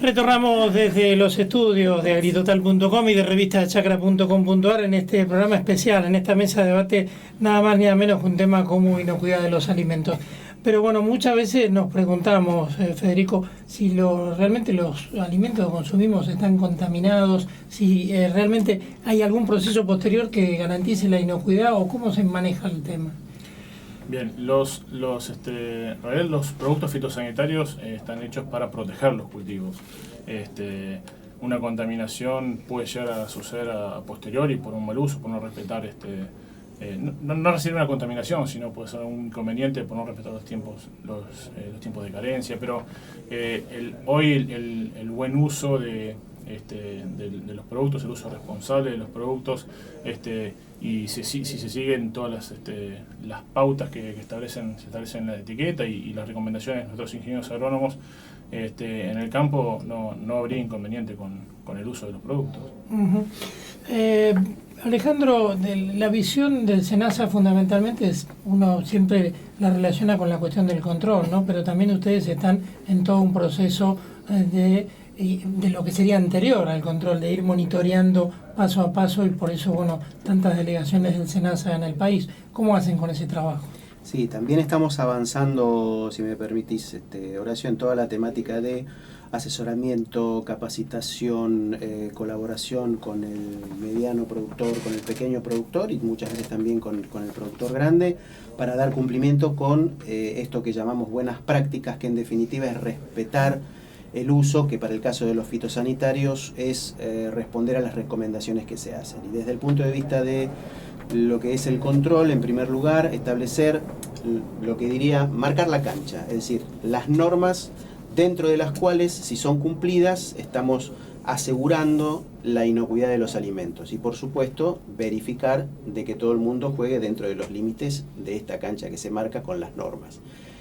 Retornamos desde los estudios de agritotal.com y de revistachacra.com.ar en este programa especial, en esta mesa de debate, nada más ni nada menos que un tema como inocuidad de los alimentos. Pero bueno, muchas veces nos preguntamos, Federico, si realmente los alimentos que consumimos están contaminados, si realmente hay algún proceso posterior que garantice la inocuidad o cómo se maneja el tema. Bien, los productos fitosanitarios están hechos para proteger los cultivos. Una contaminación puede llegar a suceder a posteriori por un mal uso, por no respetar, no recibir una contaminación, sino puede ser un inconveniente por no respetar los tiempos de carencia. Pero hoy el buen uso de los productos, el uso responsable de los productos, y si se siguen todas las pautas que se establecen en la etiqueta y las recomendaciones de nuestros ingenieros agrónomos, en el campo no habría inconveniente con el uso de los productos. Uh-huh. Alejandro, la visión del SENASA fundamentalmente uno siempre la relaciona con la cuestión del control, ¿no? Pero también ustedes están en todo un proceso de lo que sería anterior al control, de ir monitoreando paso a paso, y por eso, bueno, tantas delegaciones del SENASA en el país. ¿Cómo hacen con ese trabajo? Sí, también estamos avanzando, si me permitís, Horacio, en toda la temática de asesoramiento, capacitación, colaboración con el mediano productor, con el pequeño productor y muchas veces también con el productor grande, para dar cumplimiento con esto que llamamos buenas prácticas, que en definitiva es respetar el uso, que para el caso de los fitosanitarios es responder a las recomendaciones que se hacen. Y desde el punto de vista de lo que es el control, en primer lugar, establecer lo que diría marcar la cancha, es decir, las normas dentro de las cuales, si son cumplidas, estamos asegurando la inocuidad de los alimentos. Y por supuesto, verificar de que todo el mundo juegue dentro de los límites de esta cancha que se marca con las normas.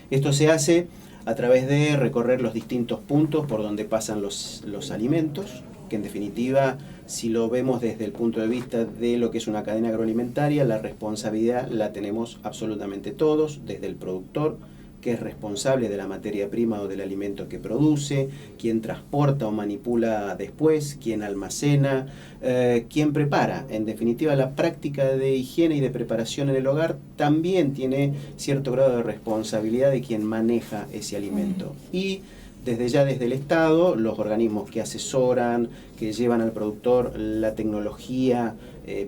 Esto se hace a través de recorrer los distintos puntos por donde pasan los alimentos, que en definitiva, si lo vemos desde el punto de vista de lo que es una cadena agroalimentaria, la responsabilidad la tenemos absolutamente todos, desde el productor, que es responsable de la materia prima o del alimento que produce, quien transporta o manipula después, quien almacena, quien prepara. En definitiva, la práctica de higiene y de preparación en el hogar también tiene cierto grado de responsabilidad de quien maneja ese alimento. Y desde el Estado, los organismos que asesoran, que llevan al productor la tecnología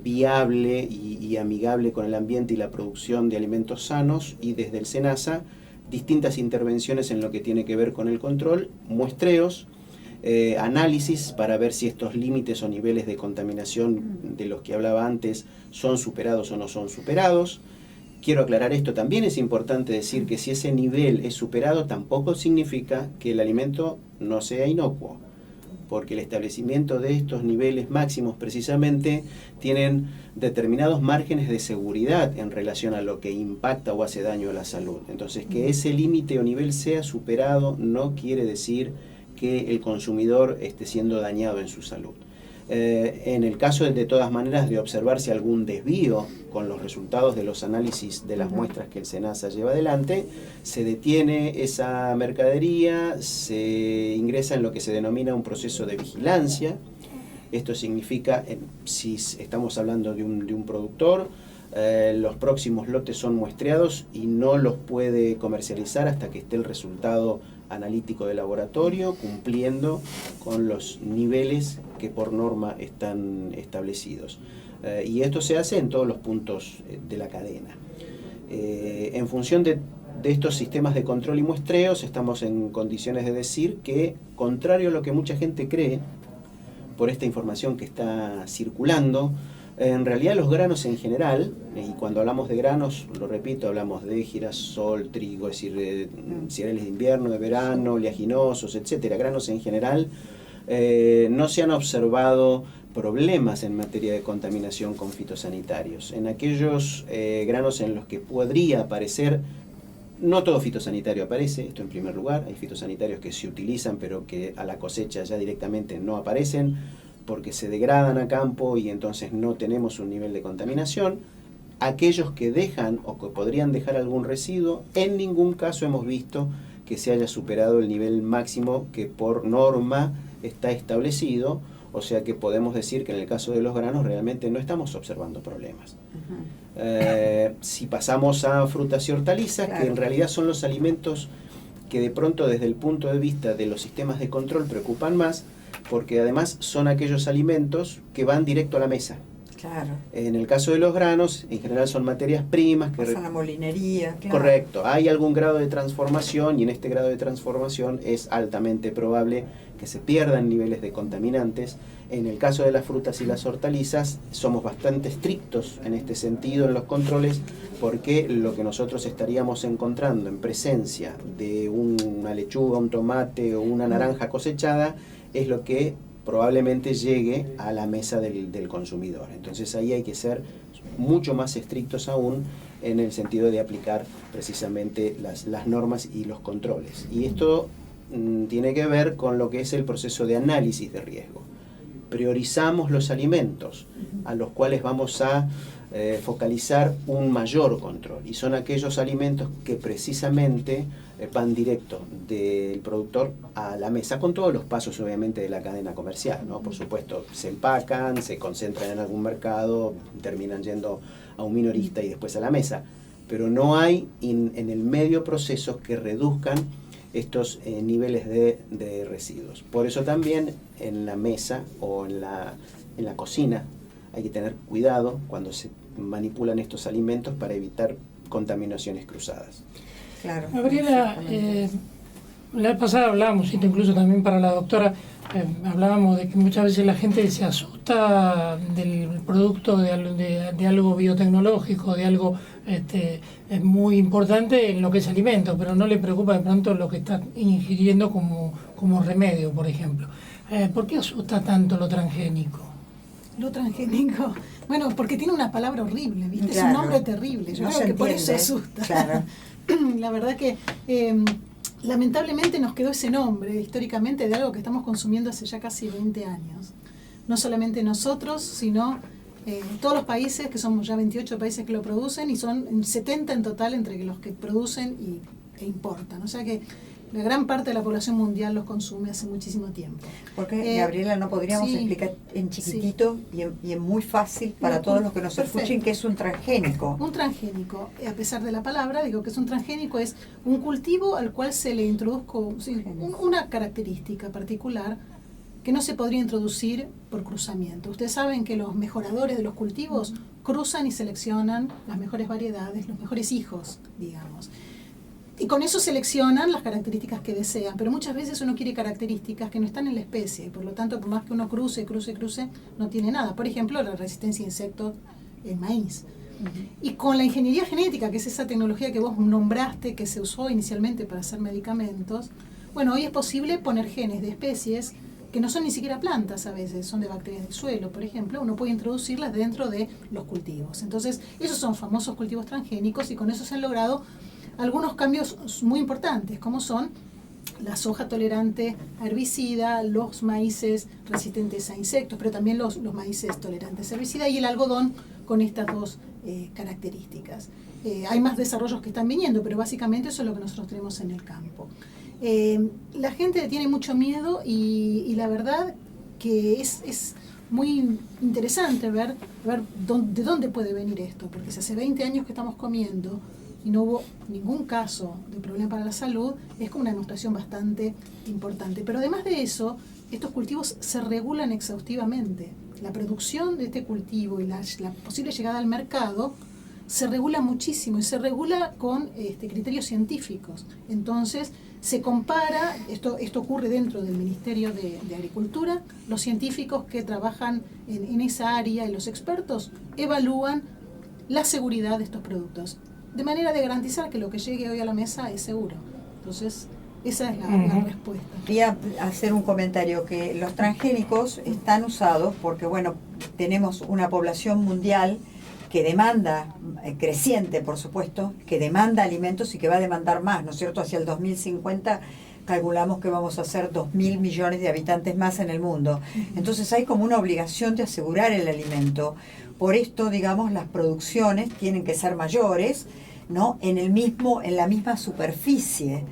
viable y amigable con el ambiente y la producción de alimentos sanos, y desde el SENASA, distintas intervenciones en lo que tiene que ver con el control, muestreos, análisis para ver si estos límites o niveles de contaminación de los que hablaba antes son superados o no son superados. Quiero aclarar esto, también es importante decir que si ese nivel es superado, tampoco significa que el alimento no sea inocuo, porque el establecimiento de estos niveles máximos precisamente tienen determinados márgenes de seguridad en relación a lo que impacta o hace daño a la salud. Entonces, que ese límite o nivel sea superado no quiere decir que el consumidor esté siendo dañado en su salud. En el caso de todas maneras de observarse algún desvío con los resultados de los análisis de las muestras que el SENASA lleva adelante, se detiene esa mercadería, se ingresa en lo que se denomina un proceso de vigilancia. Esto significa, si estamos hablando de un productor, los próximos lotes son muestreados y no los puede comercializar hasta que esté el resultado analítico de laboratorio cumpliendo con los niveles que por norma están establecidos. Y esto se hace en todos los puntos de la cadena. En función de estos sistemas de control y muestreos, estamos en condiciones de decir que, contrario a lo que mucha gente cree, por esta información que está circulando, en realidad los granos en general, y cuando hablamos de granos, lo repito, hablamos de girasol, trigo, es decir, cereales de invierno, de verano, oleaginosos, etcétera, granos en general, no se han observado problemas en materia de contaminación con fitosanitarios. En aquellos granos en los que podría aparecer, no todo fitosanitario aparece, esto en primer lugar, hay fitosanitarios que se utilizan pero que a la cosecha ya directamente no aparecen, porque se degradan a campo y entonces no tenemos un nivel de contaminación. Aquellos que dejan o que podrían dejar algún residuo, en ningún caso hemos visto que se haya superado el nivel máximo que por norma está establecido, o sea que podemos decir que en el caso de los granos realmente no estamos observando problemas. Si pasamos a frutas y hortalizas, que en realidad son los alimentos que de pronto desde el punto de vista de los sistemas de control preocupan más, porque además son aquellos alimentos que van directo a la mesa. Claro. En el caso de los granos, en general son materias primas que pasan a la molinería. Claro. Correcto, hay algún grado de transformación y en este grado de transformación es altamente probable que se pierdan niveles de contaminantes. En el caso de las frutas y las hortalizas somos bastante estrictos en este sentido en los controles, porque lo que nosotros estaríamos encontrando en presencia de una lechuga, un tomate o una naranja cosechada es lo que probablemente llegue a la mesa del consumidor. Entonces ahí hay que ser mucho más estrictos aún en el sentido de aplicar precisamente las normas y los controles. Y esto tiene que ver con lo que es el proceso de análisis de riesgo. Priorizamos los alimentos a los cuales vamos a focalizar un mayor control, y son aquellos alimentos que precisamente van directo del productor a la mesa, con todos los pasos obviamente de la cadena comercial, ¿no? Por supuesto, se empacan, se concentran en algún mercado, terminan yendo a un minorista y después a la mesa, pero no hay en el medio procesos que reduzcan estos niveles de residuos. Por eso también en la mesa o en la cocina hay que tener cuidado cuando se manipulan estos alimentos para evitar contaminaciones cruzadas. Claro. Gabriela, la vez pasada hablábamos, incluso también para la doctora, hablábamos de que muchas veces la gente se asusta del producto de algo biotecnológico, de algo muy importante en lo que es alimento, pero no le preocupa de pronto lo que está ingiriendo como remedio, por ejemplo. ¿Por qué asusta tanto lo transgénico? Lo transgénico, bueno, porque tiene una palabra horrible, ¿viste? Claro. Es un nombre terrible, yo No creo se que por entiende. eso asusta. Claro. La verdad que lamentablemente nos quedó ese nombre históricamente de algo que estamos consumiendo hace ya casi 20 años. No solamente nosotros, sino todos los países, que somos ya 28 países que lo producen, y son 70 en total entre los que producen e importan. O sea que la gran parte de la población mundial los consume hace muchísimo tiempo. Porque, Gabriela, ¿no podríamos sí, explicar en chiquitito y en muy fácil para todos los que nos escuchen qué es un transgénico? Un transgénico, a pesar de la palabra, digo que es un transgénico, es un cultivo al cual se le introduzco una característica particular que no se podría introducir por cruzamiento. Ustedes saben que los mejoradores de los cultivos cruzan y seleccionan las mejores variedades, los mejores hijos, digamos. Y con eso seleccionan las características que desean, pero muchas veces uno quiere características que no están en la especie, por lo tanto, por más que uno cruce, no tiene nada. Por ejemplo, la resistencia a insectos en maíz. Y con la ingeniería genética, que es esa tecnología que vos nombraste, que se usó inicialmente para hacer medicamentos, bueno, hoy es posible poner genes de especies que no son ni siquiera plantas a veces, son de bacterias del suelo, por ejemplo, uno puede introducirlas dentro de los cultivos. Entonces, esos son famosos cultivos transgénicos, y con eso se han logrado algunos cambios muy importantes, como son la soja tolerante a herbicida, los maíces resistentes a insectos, pero también los maíces tolerantes a herbicida, y el algodón con estas dos características. Hay más desarrollos que están viniendo, pero básicamente eso es lo que nosotros tenemos en el campo. La gente tiene mucho miedo, y la verdad que es muy interesante ver de dónde puede venir esto, porque si hace 20 años que estamos comiendo y no hubo ningún caso de problema para la salud, es como una demostración bastante importante. Pero además de eso, estos cultivos se regulan exhaustivamente. La producción de este cultivo y la posible llegada al mercado se regula muchísimo, y se regula con criterios científicos. Entonces, se compara, esto ocurre dentro del Ministerio de Agricultura, los científicos que trabajan en esa área y los expertos evalúan la seguridad de estos productos, de manera de garantizar que lo que llegue hoy a la mesa es seguro. Entonces, esa es la respuesta. Quería hacer un comentario, que los transgénicos están usados porque, bueno, tenemos una población mundial que demanda, creciente por supuesto, que demanda alimentos y que va a demandar más, ¿no es cierto? Hacia el 2050 calculamos que vamos a ser 2.000 millones de habitantes más en el mundo. Entonces hay como una obligación de asegurar el alimento. Por esto, digamos, las producciones tienen que ser mayores, ¿no? En la misma superficie.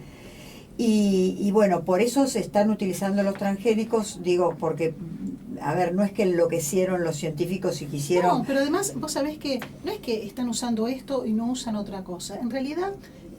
Y bueno, por eso se están utilizando los transgénicos, digo, porque, a ver, no es que enloquecieron los científicos y quisieron... No, pero además vos sabés que no es que están usando esto y no usan otra cosa. En realidad,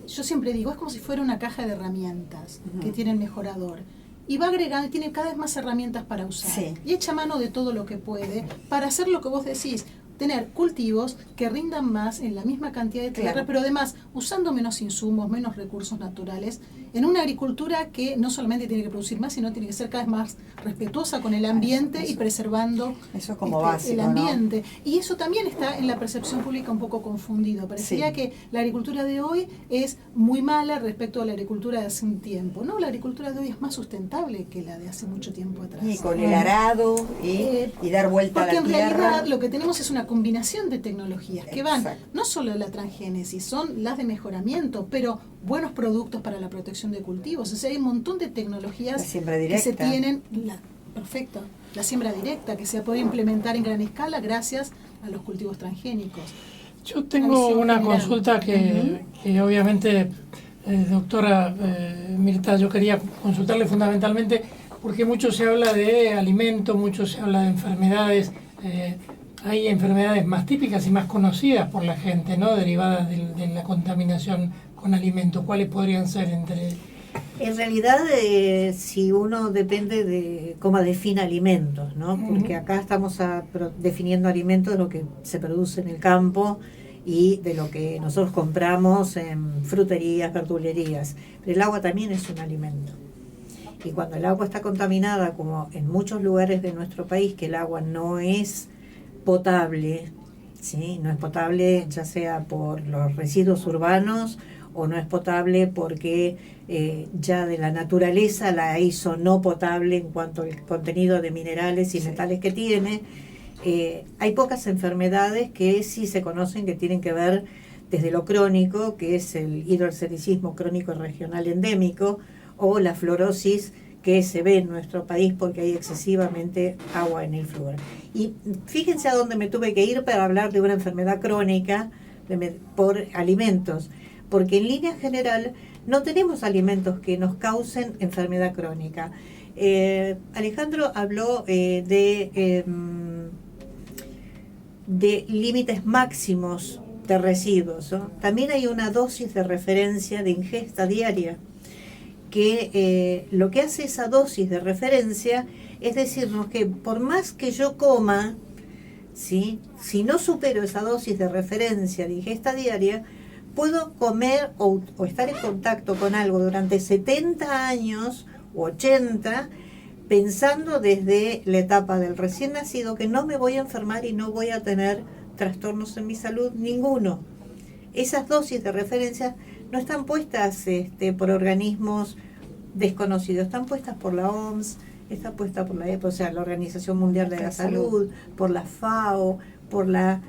yo siempre digo, es como si fuera una caja de herramientas que tiene el mejorador. Y va agregando, tiene cada vez más herramientas para usar. Sí. Y echa mano de todo lo que puede para hacer lo que vos decís, tener cultivos que rindan más en la misma cantidad de tierra, Claro. pero además usando menos insumos, menos recursos naturales, en una agricultura que no solamente tiene que producir más, sino tiene que ser cada vez más respetuosa con el ambiente y preservando Eso es como básico, el ¿no? ambiente. Y eso también está en la percepción pública un poco confundido. Parecería Sí. que la agricultura de hoy es muy mala respecto a la agricultura de hace un tiempo. No, la agricultura de hoy es más sustentable que la de hace mucho tiempo atrás. Y con el arado y dar vuelta a Porque la en tierra. realidad lo que tenemos es una combinación de tecnologías que van Exacto. no solo la transgénesis, son las de mejoramiento, pero buenos productos para la protección de cultivos. O sea, hay un montón de tecnologías La siembra que se directa. tienen. Perfecto. La siembra directa que se puede implementar en gran escala gracias a los cultivos transgénicos. Yo tengo una general. consulta que obviamente, doctora Mirta, yo quería consultarle fundamentalmente porque mucho se habla de alimentos, mucho se habla de enfermedades. Hay enfermedades más típicas y más conocidas por la gente, ¿no? Derivadas de la contaminación con alimentos. ¿Cuáles podrían ser entre...? En realidad, si uno depende de cómo define alimentos, ¿no? Porque acá estamos definiendo alimentos de lo que se produce en el campo y de lo que nosotros compramos en fruterías, verdulerías. Pero el agua también es un alimento. Y cuando el agua está contaminada, como en muchos lugares de nuestro país, que el agua no es potable, ¿sí? No es potable ya sea por los residuos urbanos o no es potable porque ya de la naturaleza la hizo no potable en cuanto al contenido de minerales y metales que tiene. Hay pocas enfermedades que sí se conocen que tienen que ver desde lo crónico, que es el hidrocerisismo crónico regional endémico, o la fluorosis que se ve en nuestro país porque hay excesivamente agua en el flúor. Y fíjense a dónde me tuve que ir para hablar de una enfermedad crónica por alimentos, porque en línea general no tenemos alimentos que nos causen enfermedad crónica. Alejandro habló de límites máximos de residuos, ¿no? También hay una dosis de referencia de ingesta diaria, que lo que hace esa dosis de referencia es decirnos que por más que yo coma, ¿sí? Si no supero esa dosis de referencia de ingesta diaria, puedo comer o estar en contacto con algo durante 70 años o 80, pensando desde la etapa del recién nacido que no me voy a enfermar y no voy a tener trastornos en mi salud ninguno. Esas dosis de referencia no están puestas por organismos desconocidos, están puestas por la OMS, está puesta por la EPA, o sea, la Organización Mundial de la Salud, por la FAO, por la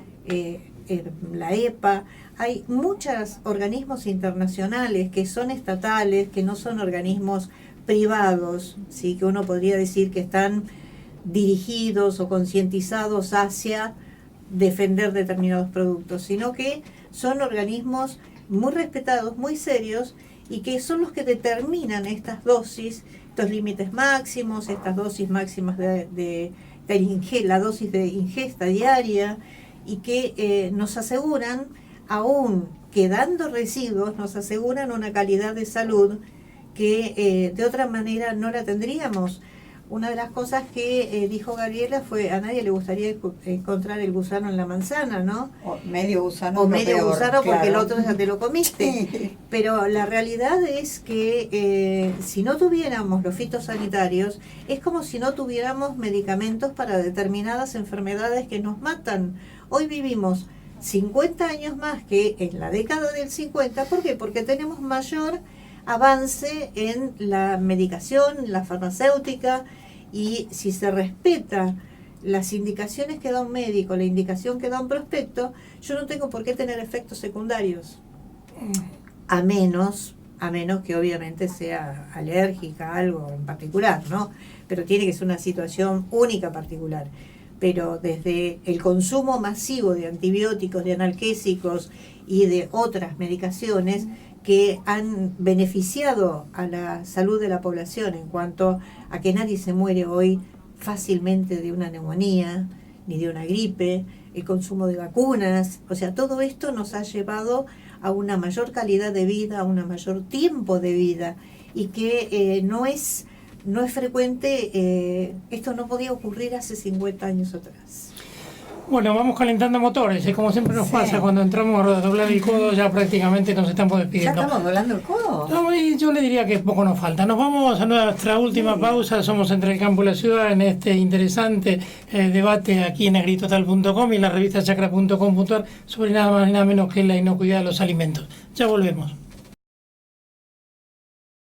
EPA. Hay muchos organismos internacionales que son estatales, que no son organismos privados, ¿sí? Que uno podría decir que están dirigidos o concientizados hacia defender determinados productos, sino que son organismos muy respetados, muy serios, y que son los que determinan estas dosis, estos límites máximos, estas dosis máximas la dosis de ingesta diaria, y que nos aseguran, aún quedando residuos, nos aseguran una calidad de salud que de otra manera no la tendríamos. Una de las cosas que dijo Gabriela fue, a nadie le gustaría encontrar el gusano en la manzana, ¿no? O medio gusano. O medio peor, gusano porque claro. el otro ya te lo comiste. Sí. Pero la realidad es que si no tuviéramos los fitosanitarios, es como si no tuviéramos medicamentos para determinadas enfermedades que nos matan. Hoy vivimos 50 años más que en la década del 50. ¿Por qué? Porque tenemos mayor avance en la medicación, la farmacéutica, y si se respeta las indicaciones que da un médico, la indicación que da un prospecto, yo no tengo por qué tener efectos secundarios, a menos que obviamente sea alérgica a algo en particular, ¿no? Pero tiene que ser una situación única particular. Pero desde el consumo masivo de antibióticos, de analgésicos y de otras medicaciones que han beneficiado a la salud de la población en cuanto a que nadie se muere hoy fácilmente de una neumonía ni de una gripe, el consumo de vacunas, o sea, todo esto nos ha llevado a una mayor calidad de vida, a un mayor tiempo de vida, y que no es frecuente, esto no podía ocurrir hace 50 años atrás. Bueno, vamos calentando motores, como siempre nos pasa cuando entramos a doblar el codo, ya prácticamente nos estamos despidiendo. ¿Ya estamos doblando el codo? No, y yo le diría que poco nos falta. Nos vamos a nuestra última pausa. Somos Entre el Campo y la Ciudad en este interesante debate aquí en agritotal.com y en la revista chacra.com.ar sobre nada más y nada menos que la inocuidad de los alimentos. Ya volvemos.